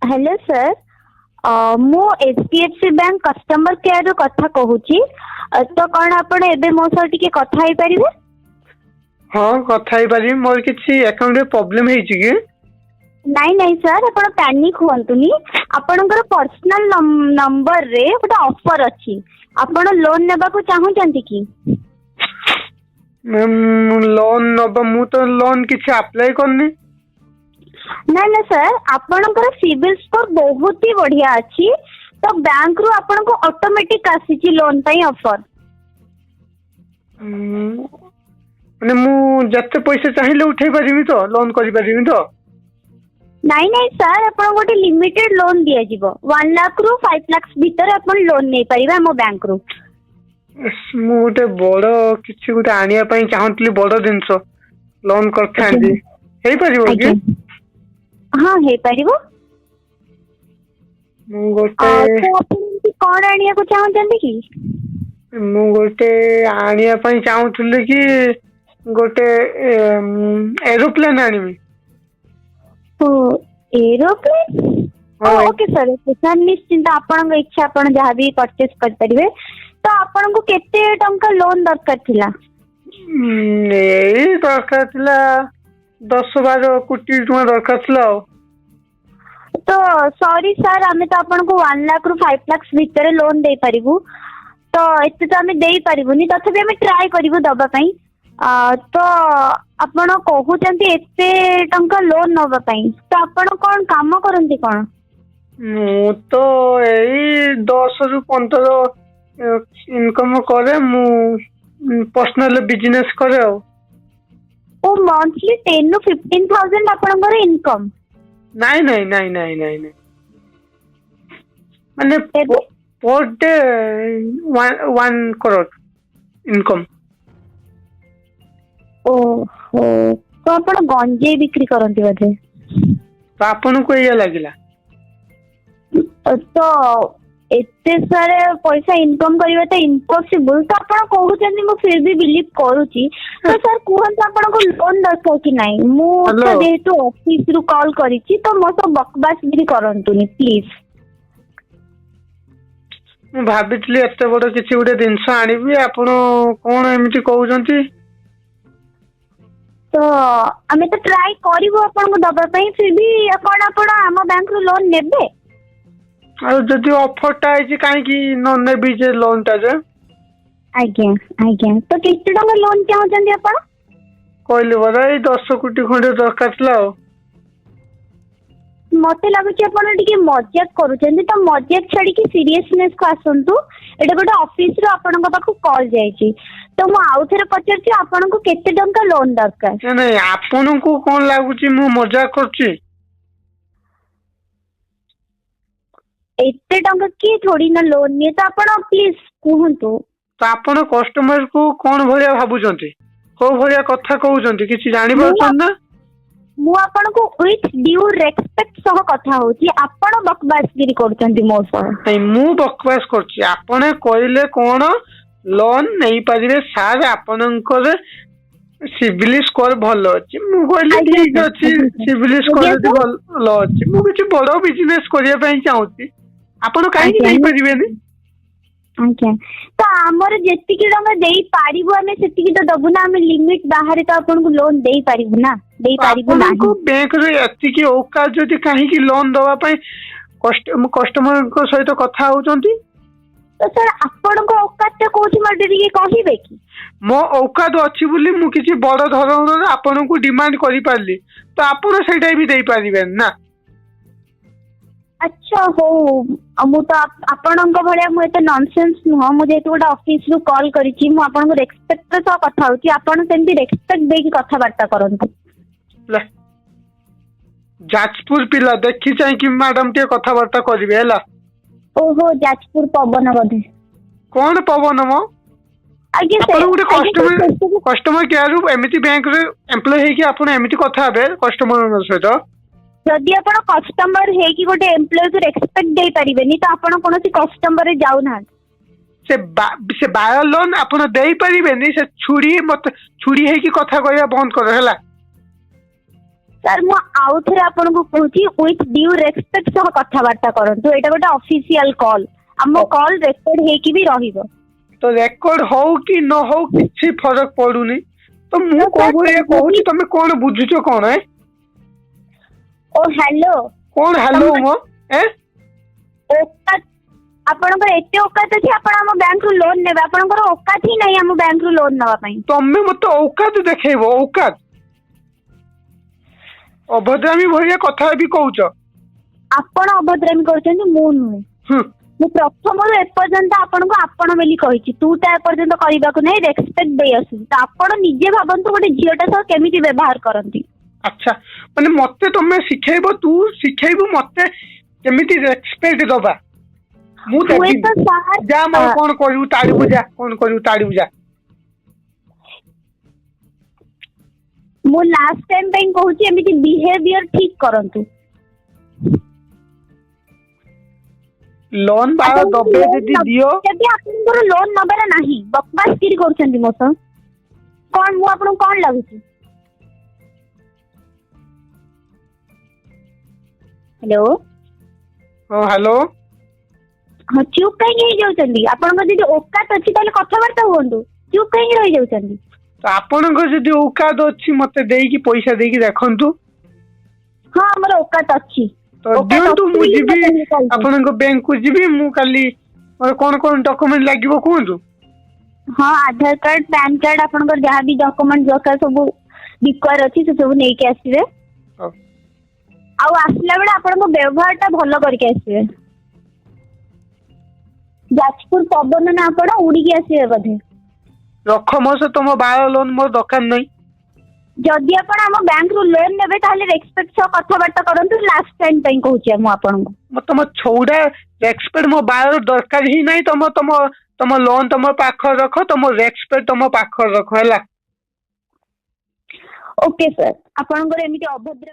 Hello sir, मु HDFC bank customer care रू कथा कहूची। तो कौन आपण एबे मो सह टिके कथा हेई परिबे? हाँ कथा ही पारि मोर किसी अकाउंट रे प्रॉब्लम हेछि कि नाई नाई सर, आपण पैनिक होंतुनी। आपणकर पर्सनल नंबर रे गोटे ऑफर अछि। आपण लोन नेबा को चाहूचंती की? लोन नब मु तो लोन किसी अप्लाई करनी। ना ना सर, आपणकर सिबिल स्कोर बहुत ही बढ़िया अछि। तो बैंक रू आपण को ऑटोमेटिक आसीची लोन पई ऑफर। माने मु जत्ते पैसे चाहिए उठे पारिबी तो लोन करि पारिबी तो? नाई नाई सर, आपण गोटे लिमिटेड लोन दिया जिवो 1 लाख रू 5 लाख भीतर आपण लोन नै परिबा हमो बैंक रू। मु गोटे बड़ किसी गोटे आनिया पई चाहतली बड़ जिंस लोन करथांदी हेई परिबो कि? हाँ हे परिबो। मु गोटे तो आपण कोन आनिया को चाहउचंदी की? मु गोटे आनिया पई चाहतली कि गोटे एरोप्लेन आनिबी। तो एरोप्लेन ओके सर, सर निश्चिंत आपन इच्छा आपन जहाँ भी परचेस कर परिबे। तो आपन को केते टंका लोन दरकार थिला? एई दरकार थिला 10-12 कोटी टका दरकार थिला। तो सॉरी सर, आमे तो आपन को 1 लाख रू 5 लाख भीतर लोन दे परिबू। तो एते तो आमे देई परिबुनी, तथापि आमे ट्राई करिवु दबा पई। तो आपण कहूचंती एते टंका लोन नबा पई, तो आपण कोन काम करंती कोन? मु तो एई 10 ରୁ 15 इनकम करे। मु पर्सनल बिजनेस करे। ओ मंथली 10 ରୁ 15,000 आपनकर इनकम? नहीं नहीं नहीं नहीं नहीं नहीं माने पर डे 1 करोड़ इनकम। ओहो, तो आपण गंजे बिक्री करंती बधे? तो आपन को ये लागिला? तो एते सारे पैसा इनकम करबा तो इम्पॉसिबल। तो आपण कहूचंती मु फिर भी बिलीव करूची। तो सर कुहंत आपण को लोन दरकार कि नाही? मु तो जेहेतु ऑफिस रु कॉल करिची, तो मो तो बकवास भी करंतुनी प्लीज। मु भाबितली एते बड़ किछि गुटे जिंस आनिबी, आपण कोन एमिति कहउचंती? तो आमे तो ट्राई करिवो आपण को दबा पई, फिर भी आपण हम बैंक रो लोन नेबे? आ जदि ऑफर टा आइछि काहे कि न नेबी जे लोन टा जे? आज्ञा आज्ञा, तो केते टका लोन चाहउचंती आपण? कहले बरा 10 कोटी खंडे दरकार थिला। मते लागुची आपण टिके मजाक करूचंती। तो मजाक छाड़ी कि सीरियसनेस को आसंतु। एटा गोटे ऑफिस रो आपण पाखु कॉल जाईची। तो मु आउ थरे पचरची आपण को केते टंका लोन दरकार? नहीं आपन को कोन लागुची मु मजाक करची? एते टंका की थोड़ी ना लोन नहीं। तो आपण प्लीज कहंतु। तो आपण कस्टमर को कोन भलिया भाबुचंती? को भलिया कथा कहउचंती किछि जानि पाछन ना? मु आपण को विथ ड्यू रेस्पेक्ट सह कथा होची। आपण बकवासगिरी करचंती मो सह। नहीं मु बकवास करची। आपण कहले कोन लोन नहीं पारिबे सार, आपनकर सिविल स्कोर भलो अछि। मु कहले ठीक अछि, सिविल स्कोर जति भलो अछि, मु किछि बड़ बिजनेस करिया पई चाहूची। आपण काहे नहीं परिबेनी? अच्छा, तो आमर जेतिकी टंका देई पारिबो आमे सेतिकी तो दबु ना। आमे लिमिट बाहर तो आपन को लोन देई पारिबो ना, देई पारिबो ना। को बैंक रे एतिकी औकात जति काहे कि लोन दवा पई कस्टमर को सहित कथा होचंती? तो सर आपण को औकात ता कोठी मते टिके कहिबे की? मो औकात अछि बोली मु किछि बड़ धरणर आपन को डिमांड करि पारली, तो आपण सेटा भी देई पारिबेन ना। अच्छा हो, मु तो आपण को भलिया मु एते नॉनसेंस नुह। मु जेतु गोटा ऑफिस रु कॉल करिछि, मु आपण को रेस्पेक्ट सह कथा होछि। आपण सेंती रेस्पेक्ट देकी कथा बार्ता करंतु। जाजपुर पिला देखि चाहि कि मैडम के कथा बार्ता करिवे हला। ओहो, जाजपुर पवन बधे? कोन पवन मो? आगे से कस्टमर केयर रु एमिति बैंक रे एम्प्लॉय हे कि आपण एमिति कथा हेबे कस्टमर सहित? जदि आपण कस्टमर हे कि गोटे एम्प्लॉय को रेस्पेक्ट देई परिबेनी, तो आपण कोनोसी कस्टमर रे जाउ ना। से बायो लोन आपण देई परिबेनी। से छुरी मत छुरी हे कि कथा कहया बंद कर हला। ସାର୍ ମୁଁ ଆଉ ଥରେ ଆପଣଙ୍କୁ କହୁଛି ୱିଥ୍ ଡ୍ୟୁ ରେସ୍ପେକ୍ଟ ସହ କଥାବାର୍ତ୍ତା କରନ୍ତୁ। ଏଇଟା ଗୋଟେ ଅଫିସିଆଲ କଲ୍, ଆମ କଲ୍ ରେକର୍ଡ ହେଇକି ବି ରହିବ। ତ ରେକର୍ଡ ହଉ କି ନ ହଉ କିଛି ଫରକ ପଡୁନି। ତ ମୁଁ ତ କୋଉ ସାର୍ ଭଳିଆ କହୁଛି ତମେ କଣ ବୁଝୁଛ କଣ? ଓ ହ୍ୟାଲୋ, କଣ ହ୍ୟାଲୋ ମୋ ଓକାତ ଆପଣଙ୍କର ଏତେ ଓକାତ ଅଛି ଆପଣ ଆମ ବ୍ୟାଙ୍କରୁ ଲୋନ ନେବେ? ଆପଣଙ୍କର ଓକାତ ହିଁ ନାହିଁ ଆମ ବ୍ୟାଙ୍କରୁ ଲୋନ ନେବା ପାଇଁ। ତମେ ମତେ ଔକାତ ଦେଖେଇବ? ଔକାତ ଅଭଦ୍ରାମୀ ଭଳିଆ କଥା ବି କହୁଛ। ଆପଣ ଅଭଦ୍ରାମୀ କରୁଛନ୍ତି, ମୁଁ ନୁହେଁ। ହୁଁ। ମୁଁ ପ୍ରଥମରୁ ଏପର୍ଯ୍ୟନ୍ତ ଆପଣଙ୍କୁ ଆପଣ ବୋଲି କହିଛି, ତୁ ତା ଏପର୍ଯ୍ୟନ୍ତ କରିବାକୁ ନାହିଁ, ରେସ୍ପେକ୍ଟ ଦେଇ ଆସୁଛି। ତ ଆପଣ ନିଜେ ଭାବନ୍ତୁ ଗୋଟେ ଝିଅଟା ସହ କେମିତି ବ୍ୟବହାର କରନ୍ତି। ଆଚ୍ଛା, ମାନେ ମତେ ତମେ ଶିଖେଇବ, ତୁ ଶିଖେଇବୁ ମତେ କେମିତି ରେସ୍ପେକ୍ଟ ଦବା? ମୁଁ ହୁଏତ ଦେବିନି। ସାର୍ ଯା ମୋର କଣ କରିବୁ ତାଳିବୁ, ଯା କଣ କରିବୁ ତାଳିବୁ ଯା। ମୁଁ ଲାଷ୍ଟ ଟାଇମ ପାଇଁ କହୁଛି ଏମିତି ବିହେଭିୟର ଠିକ କରନ୍ତୁ। ଲୋନ ବାର ଦବେ ଯଦି ଦିଅ। ଯଦି ଆପଣଙ୍କର ଲୋନ ନବାର ନାହିଁ, ବକବାସ କିରି କରୁଛନ୍ତି ମୋ ସହ, କଣ ମୁଁ ଆପଣଙ୍କୁ କଣ ଲାଗୁଛି? ହ୍ୟାଲୋ। ହଁ ହ୍ୟାଲୋ। ହଁ ଚୁପ୍ କାହିଁକି ହେଇଯାଉଛନ୍ତି? ଆପଣଙ୍କର ଯଦି ଓକାତ ଅଛି ତାହେଲେ କଥାବାର୍ତ୍ତା ହୁଅନ୍ତୁ, ଚୁପ୍ କାହିଁକି ରହିଯାଉଛନ୍ତି? ତ ଆପଣଙ୍କ ଯଦି ଔକାତ ଅଛି ମତେ ଦେଇକି ପଇସା ଦେଇକି ଦେଖନ୍ତୁ। ହଁ ଆମର ଓକାତ ଅଛି। ତ ଓକାତ ଦିଅନ୍ତୁ, ଅଛି ମୁଁ ବୋଲି ଯିବି ଆପଣଙ୍କୁ କଲ୍ କରିଛି। ଆପଣଙ୍କ ବ୍ୟାଙ୍କ କୁ ଯିବି। ମୁଁ କାଲି ମୋର କଣ କଣ ଡକୁମେଣ୍ଟ ଲାଗିବ କୁହନ୍ତୁ? ହଁ ଆଧାର କାର୍ଡ, ପ୍ୟାନ କାର୍ଡ, ଆପଣଙ୍କର ଯାହା ବି ଡକୁମେଣ୍ଟ ଦରକାର ସବୁ ରିକ୍ୱାର ଅଛି ସେ ସବୁ ନେଇକି ଆସିବେ। ହଉ। ଆଉ ଆସିଲା ବେଳେ ଆପଣଙ୍କ ବ୍ୟବହାର ଟା ଭଲ କରିକି ଆସିବେ। ଯାଜପୁର ପବନ ନା ଆପଣ ଉଡିକି ଆସିବେ ବୋଧେ? ରଖ ମୋ ସହ ତମ ବାଳ ଲୋନ ମୋର ଦରକାର ନାହିଁ। ଯଦି ଆପଣ ଆମ ବ୍ୟାଙ୍କରୁ ଲୋନ ନେବେ ତାହେଲେ ରେସ୍ପେକ୍ଟ ସହ କଥାବାର୍ତ୍ତା କରନ୍ତୁ। ଲାଷ୍ଟ ଟାଇମ ପାଇଁ କହୁଛି ମୁଁ ଆପଣଙ୍କୁ। ତମ ଛଉଡା ରେସ୍ପେକ୍ଟ ମୋ ବାଳ ଦରକାର ହିଁ ନାହିଁ। ତମ ଲୋନ ତମ ପାଖରେ ରଖ, ତମ ରେସ୍ପେକ୍ଟ ତମ ପାଖରେ ରଖ ହେଲା। ଓକେ ସାର୍, ଆପଣଙ୍କର ଏମିତି ଅଭଦ୍ର